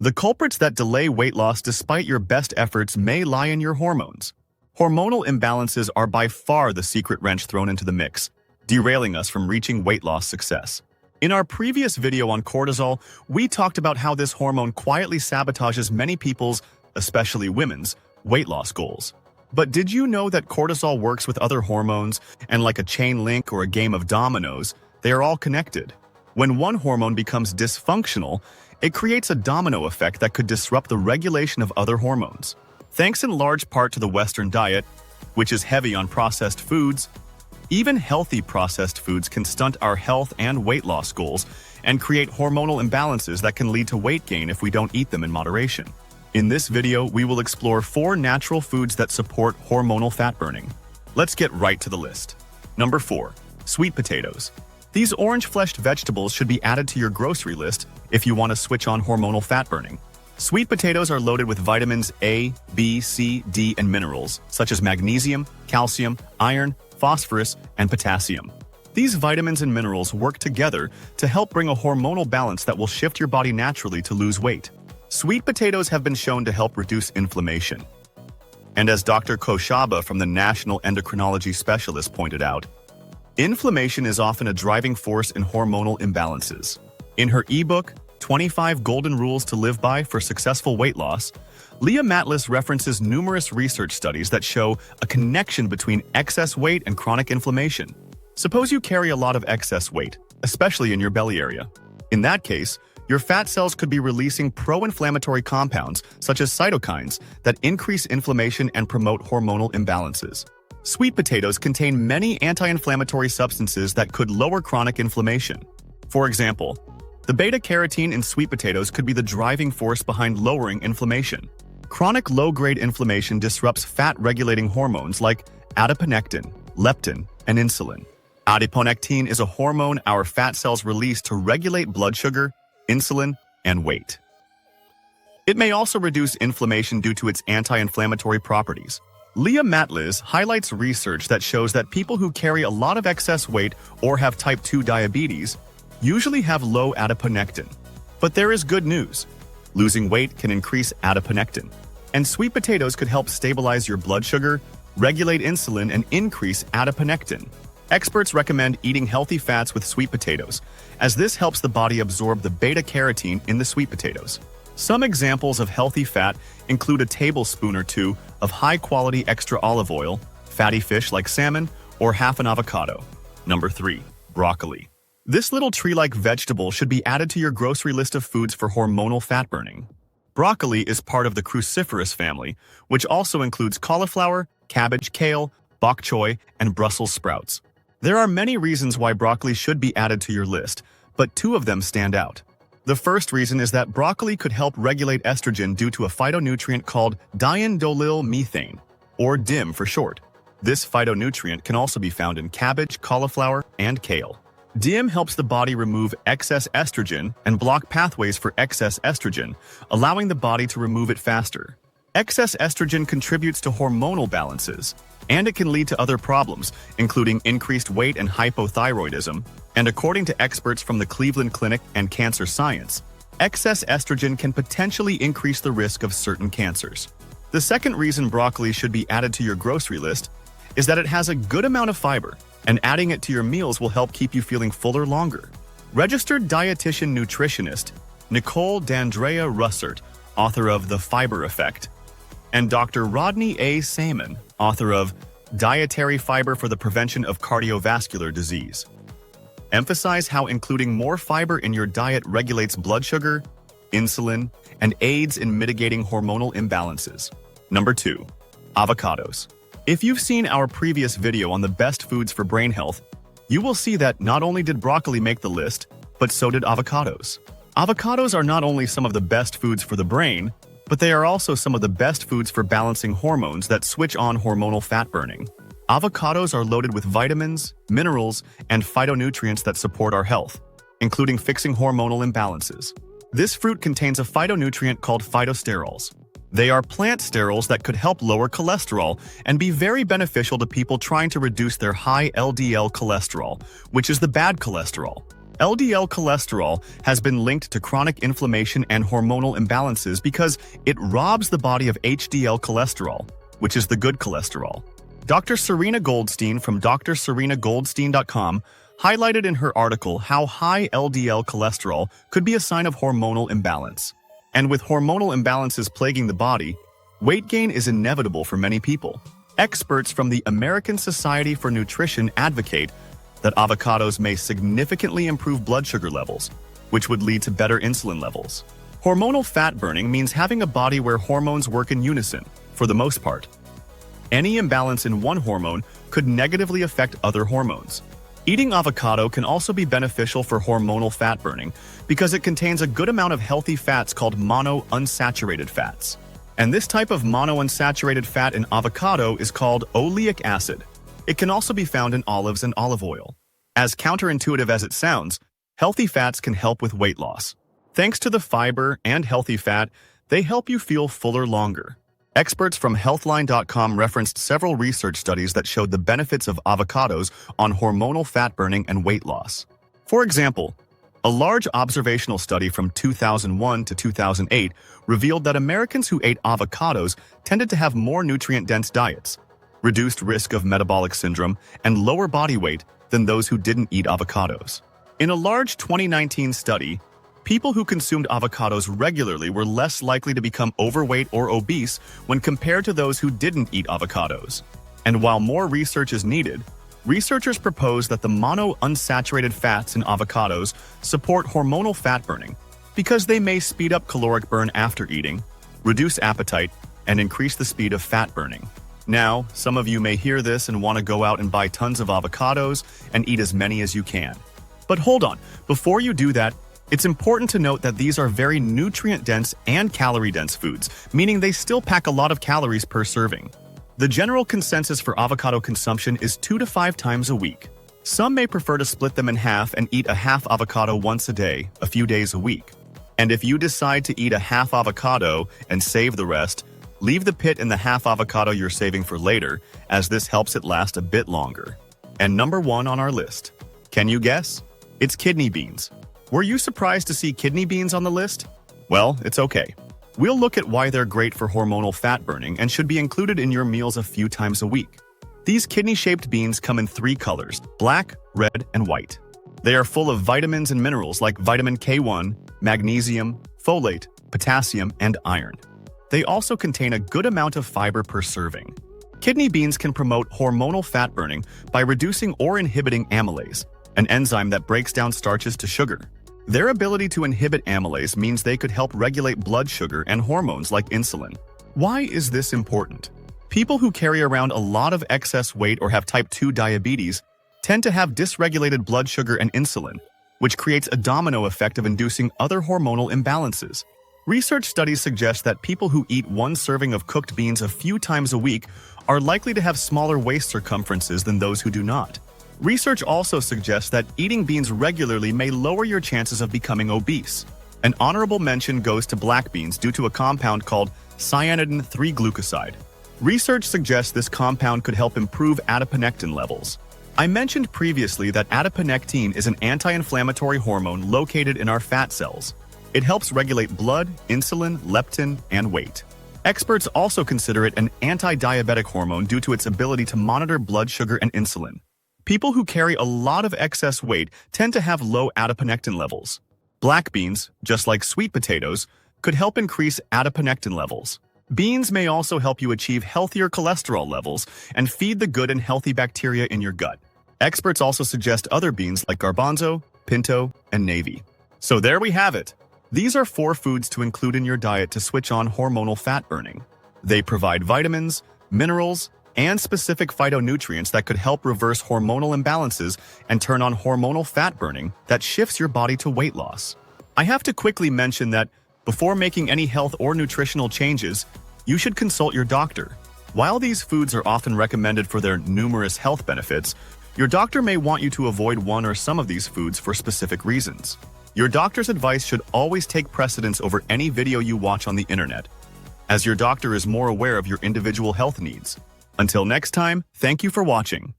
The culprits that delay weight loss despite your best efforts may lie in your hormones. Hormonal imbalances are by far the secret wrench thrown into the mix, derailing us from reaching weight loss success. In our previous video on cortisol, we talked about how this hormone quietly sabotages many people's, especially women's, weight loss goals. But did you know that cortisol works with other hormones, and like a chain link or a game of dominoes, they are all connected? When one hormone becomes dysfunctional, it creates a domino effect that could disrupt the regulation of other hormones. Thanks in large part to the Western diet, which is heavy on processed foods, even healthy processed foods can stunt our health and weight loss goals and create hormonal imbalances that can lead to weight gain if we don't eat them in moderation. In this video, we will explore 4 natural foods that support hormonal fat burning. Let's get right to the list. Number 4. Sweet potatoes. These orange-fleshed vegetables should be added to your grocery list if you want to switch on hormonal fat burning. Sweet potatoes are loaded with vitamins A, B, C, D, and minerals, such as magnesium, calcium, iron, phosphorus, and potassium. These vitamins and minerals work together to help bring a hormonal balance that will shift your body naturally to lose weight. Sweet potatoes have been shown to help reduce inflammation. And as Dr. Koshaba from the National Endocrinology Specialist pointed out, inflammation is often a driving force in hormonal imbalances. In her ebook, 25 Golden Rules to Live By for Successful Weight Loss, Leah Matlis references numerous research studies that show a connection between excess weight and chronic inflammation. Suppose you carry a lot of excess weight, especially in your belly area. In that case, your fat cells could be releasing pro-inflammatory compounds, such as cytokines, that increase inflammation and promote hormonal imbalances. Sweet potatoes contain many anti-inflammatory substances that could lower chronic inflammation. For example, the beta-carotene in sweet potatoes could be the driving force behind lowering inflammation. Chronic low-grade inflammation disrupts fat-regulating hormones like adiponectin, leptin, and insulin. Adiponectin is a hormone our fat cells release to regulate blood sugar, insulin, and weight. It may also reduce inflammation due to its anti-inflammatory properties. Leah Matlis highlights research that shows that people who carry a lot of excess weight or have type 2 diabetes usually have low adiponectin. But there is good news. Losing weight can increase adiponectin, and sweet potatoes could help stabilize your blood sugar, regulate insulin, and increase adiponectin. Experts recommend eating healthy fats with sweet potatoes, as this helps the body absorb the beta-carotene in the sweet potatoes. Some examples of healthy fat include a tablespoon or 2 of high-quality extra olive oil, fatty fish like salmon, or half an avocado. Number 3. Broccoli. This little tree-like vegetable should be added to your grocery list of foods for hormonal fat burning. Broccoli is part of the cruciferous family, which also includes cauliflower, cabbage, kale, bok choy, and Brussels sprouts. There are many reasons why broccoli should be added to your list, but 2 of them stand out. The first reason is that broccoli could help regulate estrogen due to a phytonutrient called diindolylmethane, methane, or DIM for short. This phytonutrient can also be found in cabbage, cauliflower, and kale. DIM helps the body remove excess estrogen and block pathways for excess estrogen, allowing the body to remove it faster. Excess estrogen contributes to hormonal balances, and it can lead to other problems, including increased weight and hypothyroidism. And according to experts from the Cleveland Clinic and Cancer Science, excess estrogen can potentially increase the risk of certain cancers. The second reason broccoli should be added to your grocery list is that it has a good amount of fiber, and adding it to your meals will help keep you feeling fuller longer. Registered dietitian nutritionist Nicole D'Andrea Russert, author of The Fiber Effect, and Dr. Rodney A. Saman, author of Dietary Fiber for the Prevention of Cardiovascular Disease, emphasize how including more fiber in your diet regulates blood sugar, insulin, and aids in mitigating hormonal imbalances. Number 2. Avocados. If you've seen our previous video on the best foods for brain health, you will see that not only did broccoli make the list, but so did avocados. Avocados are not only some of the best foods for the brain, but they are also some of the best foods for balancing hormones that switch on hormonal fat burning. Avocados are loaded with vitamins, minerals, and phytonutrients that support our health, including fixing hormonal imbalances. This fruit contains a phytonutrient called phytosterols. They are plant sterols that could help lower cholesterol and be very beneficial to people trying to reduce their high LDL cholesterol, which is the bad cholesterol. LDL cholesterol has been linked to chronic inflammation and hormonal imbalances because it robs the body of HDL cholesterol, which is the good cholesterol. Dr. Serena Goldstein from drserenagoldstein.com highlighted in her article how high LDL cholesterol could be a sign of hormonal imbalance. And with hormonal imbalances plaguing the body, weight gain is inevitable for many people. Experts from the American Society for Nutrition advocate that avocados may significantly improve blood sugar levels, which would lead to better insulin levels. Hormonal fat burning means having a body where hormones work in unison, for the most part. Any imbalance in one hormone could negatively affect other hormones. Eating avocado can also be beneficial for hormonal fat burning because it contains a good amount of healthy fats called monounsaturated fats. And this type of monounsaturated fat in avocado is called oleic acid. It can also be found in olives and olive oil. As counterintuitive as it sounds, healthy fats can help with weight loss. Thanks to the fiber and healthy fat, they help you feel fuller longer. Experts from Healthline.com referenced several research studies that showed the benefits of avocados on hormonal fat burning and weight loss. For example, a large observational study from 2001 to 2008 revealed that Americans who ate avocados tended to have more nutrient-dense diets, reduced risk of metabolic syndrome, and lower body weight than those who didn't eat avocados. In a large 2019 study, people who consumed avocados regularly were less likely to become overweight or obese when compared to those who didn't eat avocados. And while more research is needed, researchers propose that the monounsaturated fats in avocados support hormonal fat burning because they may speed up caloric burn after eating, reduce appetite, and increase the speed of fat burning. Now, some of you may hear this and want to go out and buy tons of avocados and eat as many as you can. But hold on, before you do that, it's important to note that these are very nutrient-dense and calorie-dense foods, meaning they still pack a lot of calories per serving. The general consensus for avocado consumption is 2 to 5 times a week. Some may prefer to split them in half and eat a half avocado once a day, a few days a week. And if you decide to eat a half avocado and save the rest, leave the pit in the half avocado you're saving for later, as this helps it last a bit longer. And number 1 on our list. Can you guess? It's kidney beans. Were you surprised to see kidney beans on the list? Well, it's okay. We'll look at why they're great for hormonal fat burning and should be included in your meals a few times a week. These kidney-shaped beans come in 3 colors: black, red, and white. They are full of vitamins and minerals like vitamin K1, magnesium, folate, potassium, and iron. They also contain a good amount of fiber per serving. Kidney beans can promote hormonal fat burning by reducing or inhibiting amylase, an enzyme that breaks down starches to sugar. Their ability to inhibit amylase means they could help regulate blood sugar and hormones like insulin. Why is this important? People who carry around a lot of excess weight or have type 2 diabetes tend to have dysregulated blood sugar and insulin, which creates a domino effect of inducing other hormonal imbalances. Research studies suggest that people who eat 1 serving of cooked beans a few times a week are likely to have smaller waist circumferences than those who do not. Research also suggests that eating beans regularly may lower your chances of becoming obese. An honorable mention goes to black beans due to a compound called cyanidin-3-glucoside. Research suggests this compound could help improve adiponectin levels. I mentioned previously that adiponectin is an anti-inflammatory hormone located in our fat cells. It helps regulate blood, insulin, leptin, and weight. Experts also consider it an anti-diabetic hormone due to its ability to monitor blood sugar and insulin. People who carry a lot of excess weight tend to have low adiponectin levels. Black beans, just like sweet potatoes, could help increase adiponectin levels. Beans may also help you achieve healthier cholesterol levels and feed the good and healthy bacteria in your gut. Experts also suggest other beans like garbanzo, pinto, and navy. So there we have it. These are 4 foods to include in your diet to switch on hormonal fat burning. They provide vitamins, minerals, and specific phytonutrients that could help reverse hormonal imbalances and turn on hormonal fat burning that shifts your body to weight loss. I have to quickly mention that before making any health or nutritional changes, you should consult your doctor. While these foods are often recommended for their numerous health benefits, your doctor may want you to avoid one or some of these foods for specific reasons. Your doctor's advice should always take precedence over any video you watch on the internet, as your doctor is more aware of your individual health needs. Until next time, thank you for watching.